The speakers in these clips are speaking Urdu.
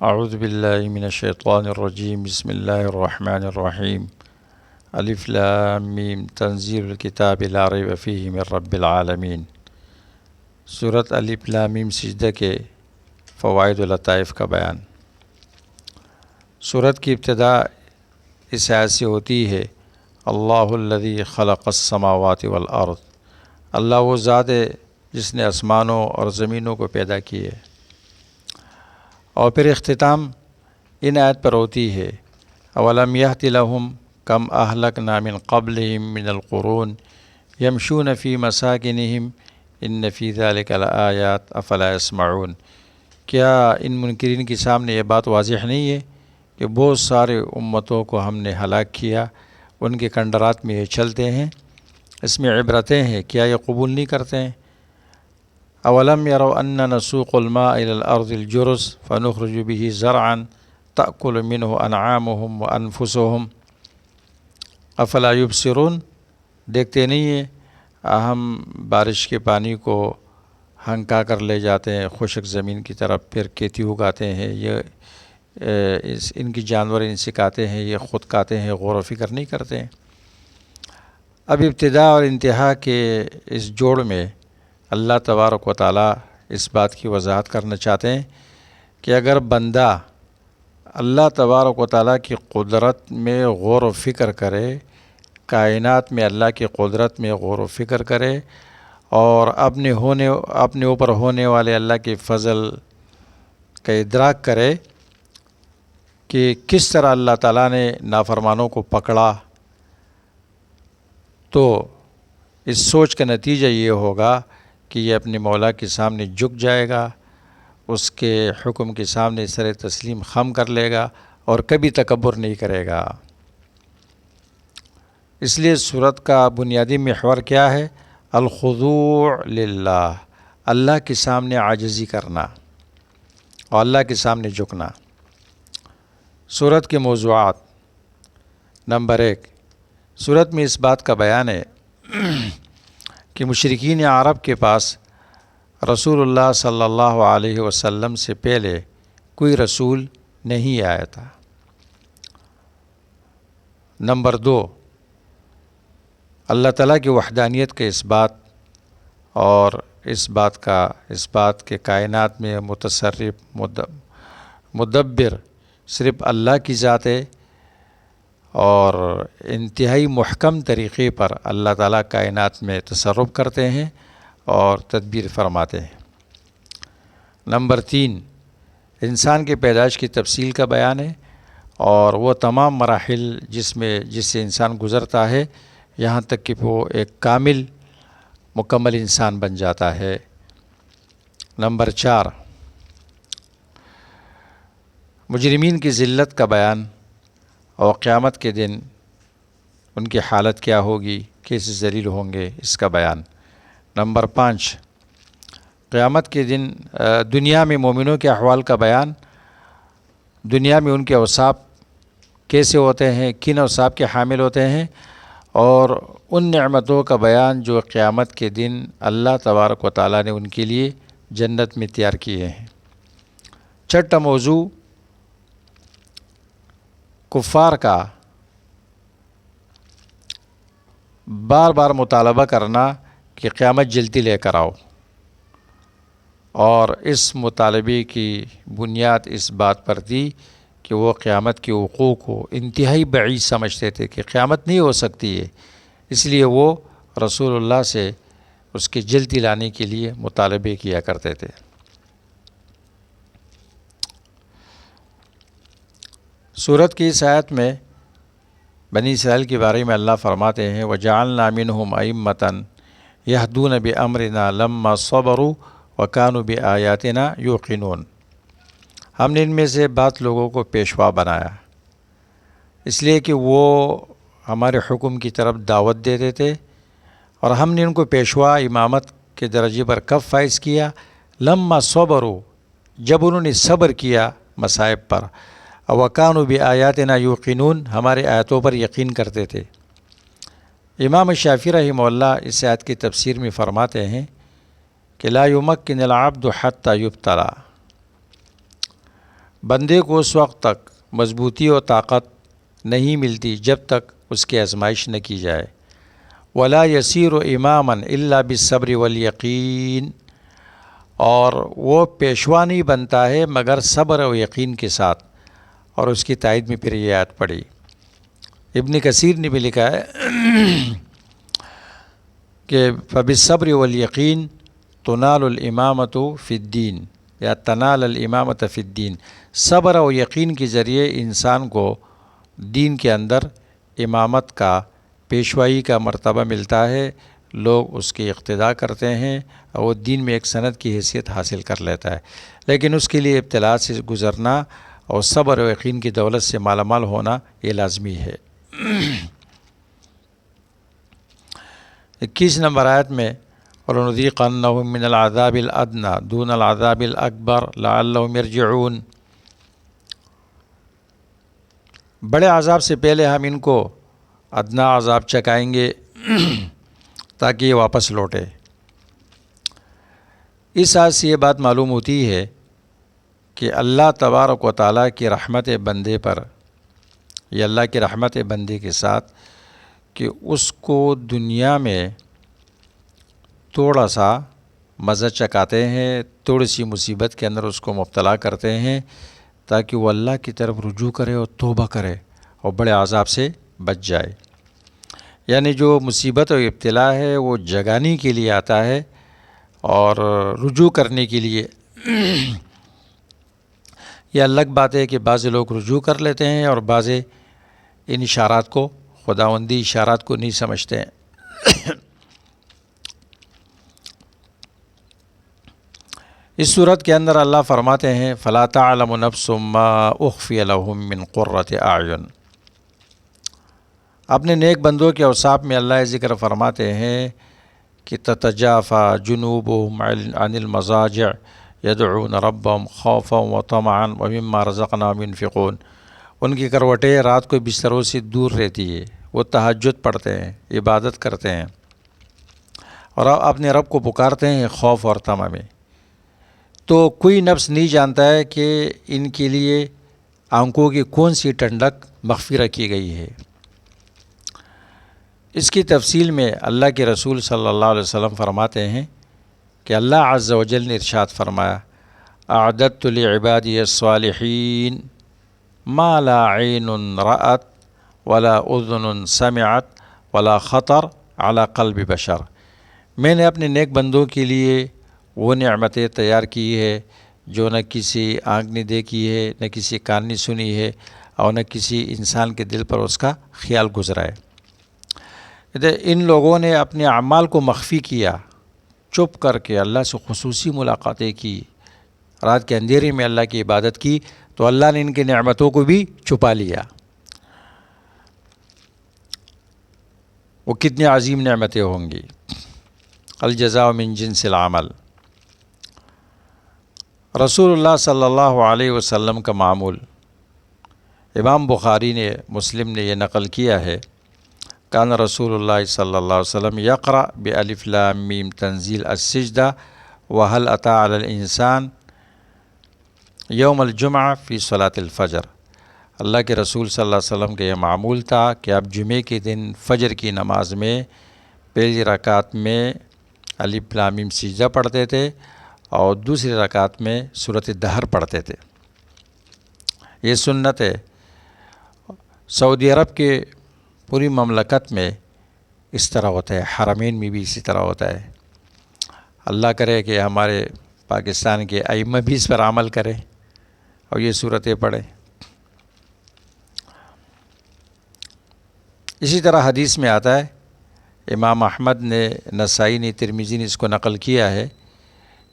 اعوذ باللہ من الشیطان الرجیم بسم اللہ الرحمن الرحیم الف لام میم تنزیل الکتاب لا ریب فیہ من رب العالمین۔ سورۃ الف لام میم سجدہ کے فوائد و لطائف کا بیان۔ سورت کی ابتدا اس آیت سے ہوتی ہے اللہ الذی خلق السماوات والارض، اللہ وہ ذات ہے جس نے آسمانوں اور زمینوں کو پیدا کیے۔ اور پھر اختتام ان آیت پر ہوتی ہے اولم یہد لہم کم اہلکنا من قبلہم من القرون یمشون فی مساکنہم ان فی ذلک لآیات افلا یسمعون۔ کیا ان منکرین کے سامنے یہ بات واضح نہیں ہے کہ بہت سارے امتوں کو ہم نے ہلاک کیا، ان کے کنڈرات میں یہ چلتے ہیں، اس میں عبرتیں ہیں، کیا یہ قبول نہیں کرتے ہیں؟ اولم یروا ان نسوق الماء الى الارض الجرز فنخرج به زرعا تأکل منه انعامهم وانفسهم افلا یبصرون۔ دیکھتے نہیں ہیں ہم بارش کے پانی کو ہنکا کر لے جاتے ہیں خشک زمین کی طرف، پھر کھیتی اگاتے ہیں، یہ ان کی جانور ان سے کھاتے ہیں، یہ خود کھاتے ہیں، غور و فکر نہیں کرتے ہیں۔ اب ابتدا اور انتہا کے اس جوڑ میں اللہ تبارک و تعالیٰ اس بات کی وضاحت کرنا چاہتے ہیں کہ اگر بندہ اللہ تبارک و تعالیٰ کی قدرت میں غور و فکر کرے، کائنات میں اللہ کی قدرت میں غور و فکر کرے اور اپنے اوپر ہونے والے اللہ کے فضل کا ادراک کرے کہ کس طرح اللہ تعالیٰ نے نافرمانوں کو پکڑا، تو اس سوچ کا نتیجہ یہ ہوگا کہ یہ اپنے مولا کے سامنے جھک جائے گا، اس کے حکم کے سامنے سر تسلیم خم کر لے گا اور کبھی تکبر نہیں کرے گا۔ اس لیے سورت کا بنیادی محور کیا ہے؟ الخضوع للہ، اللہ کے سامنے عاجزی کرنا اور اللہ کے سامنے جھکنا۔ سورت کے موضوعات: نمبر 1، سورت میں اس بات کا بیان ہے کہ مشرکین عرب کے پاس رسول اللہ صلی اللہ علیہ وسلم سے پہلے کوئی رسول نہیں آیا تھا۔ نمبر 2، اللہ تعالیٰ کی وحدانیت کا اس اور اس بات کے کائنات میں متصرف مدبر صرف اللہ کی ذات ہے، اور انتہائی محکم طریقے پر اللہ تعالیٰ کائنات میں تصرف کرتے ہیں اور تدبیر فرماتے ہیں۔ نمبر 3، انسان کی پیدائش کی تفصیل کا بیان ہے اور وہ تمام مراحل جس سے انسان گزرتا ہے یہاں تک کہ وہ ایک کامل مکمل انسان بن جاتا ہے۔ نمبر 4، مجرمین کی ذلت کا بیان اور قیامت کے دن ان کی حالت کیا ہوگی، کیسے ذلیل ہوں گے، اس کا بیان۔ نمبر 5، قیامت کے دن دنیا میں مومنوں کے احوال کا بیان، دنیا میں ان کے اوصاف کیسے ہوتے ہیں، کن اوصاف کے حامل ہوتے ہیں، اور ان نعمتوں کا بیان جو قیامت کے دن اللہ تبارک و تعالیٰ نے ان کے لیے جنت میں تیار کیے ہیں۔ چھٹا موضوع، کفار کا بار بار مطالبہ کرنا کہ قیامت جلدی لے کر آؤ، اور اس مطالبے کی بنیاد اس بات پر تھی کہ وہ قیامت کے وقوع کو انتہائی بعید سمجھتے تھے کہ قیامت نہیں ہو سکتی ہے، اس لیے وہ رسول اللہ سے اس کی جلدی لانے کے لیے مطالبے کیا کرتے تھے۔ سورت کی اس آیت میں بنی اسرائیل کے بارے میں اللہ فرماتے ہیں وَجَعَلْنَا مِنْهُمْ أَئِمَّةً يَهْدُونَ بِأَمْرِنَا لَمَّا صَبَرُوا وَكَانُوا بِآيَاتِنَا يُوقِنُونَ۔ ہم نے ان میں سے بعض لوگوں کو پیشوا بنایا اس لیے کہ وہ ہمارے حکم کی طرف دعوت دیتے تھے، اور ہم نے ان کو پیشوا امامت کے درجے پر کب فائز کیا؟ لَمَّا صَبَرُوا، جب انہوں نے صبر کیا مصائب پر، وَكَانُوا بِآيَاتِنَا يُوقِنُونَ، ہمارے آیتوں پر یقین کرتے تھے۔ امام شافعی رحمہ اللہ اس آیت کی تفسیر میں فرماتے ہیں کہ لا يمكن العبد حتى يبتلى، بندے کو اس وقت تک مضبوطی و طاقت نہیں ملتی جب تک اس کی آزمائش نہ کی جائے۔ ولا یسیر و اماماً الا بالصبر والیقین، اور وہ پیشوا نہیں بنتا ہے مگر صبر و یقین کے ساتھ۔ اور اس کی تائید میں پھر یہ آیت پڑھی۔ ابن کثیر نے بھی لکھا ہے کہ فبالصبر والیقین تنال الامامۃ فی الدین، یا تنال الامامۃ فی الدین، صبر و یقین کے ذریعے انسان کو دین کے اندر امامت کا، پیشوائی کا مرتبہ ملتا ہے، لوگ اس کی اقتداء کرتے ہیں اور وہ دین میں ایک سند کی حیثیت حاصل کر لیتا ہے۔ لیکن اس کے لیے ابتلا سے گزرنا اور صبر و یقین کی دولت سے مالا مال ہونا یہ لازمی ہے۔ 21 نمبر آیت میں وَلَنُذِيقَنَّهُم مِّنَ الْعَذَابِ الْأَدْنَىٰ دُونَ الْعَذَابِ الْأَكْبَرِ لَعَلَّهُمْ يَرْجِعُونَ، بڑے عذاب سے پہلے ہم ان کو ادنا عذاب چکائیں گے تاکہ یہ واپس لوٹے۔ اس آیت سے یہ بات معلوم ہوتی ہے کہ اللہ تبارک و تعالیٰ کی رحمت بندے پر، یہ اللہ کی رحمت بندے کے ساتھ کہ اس کو دنیا میں تھوڑا سا مزہ چکاتے ہیں، تھوڑی سی مصیبت کے اندر اس کو مبتلا کرتے ہیں تاکہ وہ اللہ کی طرف رجوع کرے اور توبہ کرے اور بڑے عذاب سے بچ جائے۔ یعنی جو مصیبت و ابتلا ہے وہ جگانے کے لیے آتا ہے اور رجوع کرنے کے لیے۔ یہ الگ بات ہے کہ بعض لوگ رجوع کر لیتے ہیں اور بعض ان اشارات کو، خداوندی اشارات کو نہیں سمجھتے ہیں۔ اس صورت کے اندر اللہ فرماتے ہیں فَلَا تَعْلَمُ نَفْسٌ مَّا أُخْفِيَ لَهُم مِّن قُرَّةِ أَعْيُنٍ۔ اپنے نیک بندوں کے اوصاف میں اللہ ذکر فرماتے ہیں کہ تتجافى جنوبهم عن المضاجع يدعون ربهم خوفا وطمعا ومما رزقناهم ينفقون، ان کی کروٹیں رات کو بستروں سے دور رہتی ہے، وہ تہجد پڑھتے ہیں، عبادت کرتے ہیں اور اپنے رب کو پکارتے ہیں خوف اور طمع میں۔ تو کوئی نفس نہیں جانتا ہے کہ ان کے لیے آنکھوں کی کون سی ٹھنڈک مخفی رکھی گئی ہے۔ اس کی تفصیل میں اللہ کے رسول صلی اللہ علیہ وسلم فرماتے ہیں کہ اللہ عز و جل نے ارشاد فرمایا اعددت لعبادی الصالحین ما لا عین رأت ولا اذن سمعت ولا خطر على قلب بشر، میں نے اپنے نیک بندوں کے لیے وہ نعمتیں تیار کی ہے جو نہ کسی آنکھ نے دیکھی ہے، نہ کسی کان نے سنی ہے اور نہ کسی انسان کے دل پر اس کا خیال گزرا ہے۔ ان لوگوں نے اپنے اعمال کو مخفی کیا، چپ کر کے اللہ سے خصوصی ملاقاتیں کی، رات کے اندھیرے میں اللہ کی عبادت کی، تو اللہ نے ان کی نعمتوں کو بھی چھپا لیا۔ وہ کتنی عظیم نعمتیں ہوں گی۔ الجزاء من جنس العمل۔ رسول اللہ صلی اللہ علیہ وسلم کا معمول، امام بخاری نے، مسلم نے یہ نقل کیا ہے، کان رسول اللہ صلی اللہ علیہ وسلم یقرأ بألف لام میم تنزیل السجدہ وهل أتى على الإنسان یوم الجمعہ فی صلاۃ الفجر۔ اللہ کے رسول صلی اللہ علیہ وسلم کا یہ معمول تھا کہ آپ جمعے کے دن فجر کی نماز میں پہلی رکعت میں الف لام میم سجدہ پڑھتے تھے اور دوسری رکعت میں سورۃ الدہر پڑھتے تھے۔ یہ سنت ہے۔ سعودی عرب کے پوری مملکت میں اس طرح ہوتا ہے، حرمین میں بھی اسی طرح ہوتا ہے۔ اللہ کرے کہ ہمارے پاکستان کے ائمہ بھی اس پر عمل کرے اور یہ صورتیں پڑھیں۔ اسی طرح حدیث میں آتا ہے، امام احمد نے، نسائی نے، ترمذی نے اس کو نقل کیا ہے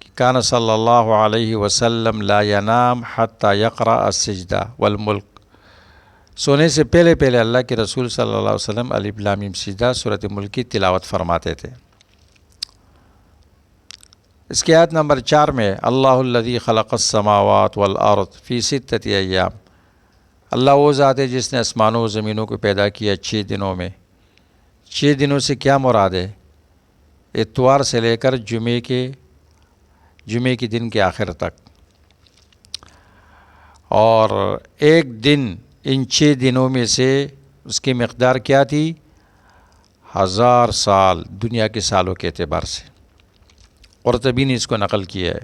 کہ کان صلی اللہ علیہ وسلم لا ینام حتی یقرأ السجدہ والملک، سونے سے پہلے پہلے اللہ کے رسول صلی اللہ علیہ وسلم الف لام میم سجدہ سورۃ ملک کی تلاوت فرماتے تھے۔ اس کی آیت نمبر 4 میں اللہ الذی خلق السماوات والارض فی 6 ایام، اللہ وہ ذات ہے جس نے آسمانوں و زمینوں کو پیدا کیا 6 دنوں میں۔ 6 دنوں سے کیا مراد ہے؟ اتوار سے لے کر جمعے کے دن کے آخر تک، اور ایک دن ان 6 دنوں میں سے اس کی مقدار کیا تھی؟ 1000 سال دنیا کے سالوں کے اعتبار سے۔ قرطبی نے اس کو نقل کیا ہے۔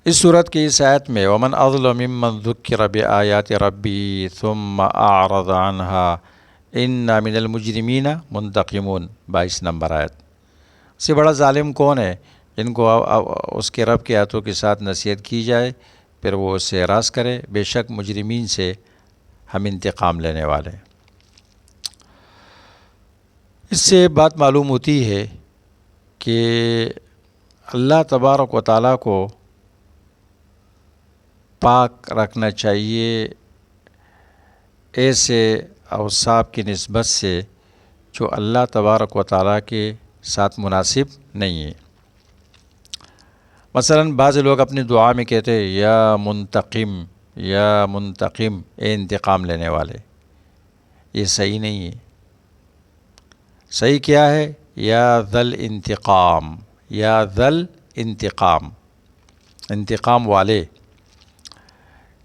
اس صورت کی اس آیت میں وَمَنْ أَظْلَمُ مِمَّنْ ذُكِّرَ بِآيَاتِ رَبِّهِ ثُمَّ أَعْرَضَ عَنْهَا إِنَّا مِنَ الْمُجْرِمِينَ مُنْتَقِمُونَ، 22 نمبر آیت۔ اس سے بڑا ظالم کون ہے؟ جن کو اس کے رب کے آیتوں کے ساتھ نصیحت کی جائے پھر وہ اس سے اعراض کرے۔ بے شک مجرمین سے ہم انتقام لینے والے ہیں۔ اس سے بات معلوم ہوتی ہے کہ اللہ تبارک و تعالیٰ کو پاک رکھنا چاہیے ایسے اوصاف کی نسبت سے جو اللہ تبارک و تعالیٰ کے ساتھ مناسب نہیں ہے۔ مثلا بعض لوگ اپنی دعا میں کہتے ہیں یا منتقم یا منتقم، اے انتقام لینے والے۔ یہ صحیح نہیں ہے۔ صحیح کیا ہے؟ یا ذل انتقام، یا ذل انتقام، انتقام والے۔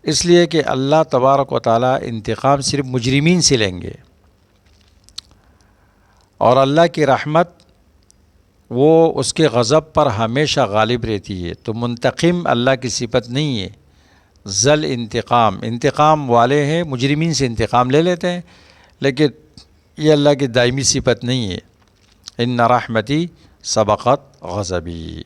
اس لیے کہ اللہ تبارک و تعالیٰ انتقام صرف مجرمین سے لیں گے، اور اللہ کی رحمت وہ اس کے غضب پر ہمیشہ غالب رہتی ہے۔ تو منتقم اللہ کی صفت نہیں ہے۔ ذل انتقام، انتقام والے ہیں، مجرمین سے انتقام لے لیتے ہیں، لیکن یہ اللہ کی دائمی صفت نہیں ہے۔ ان رحمتی سبقت غضبی۔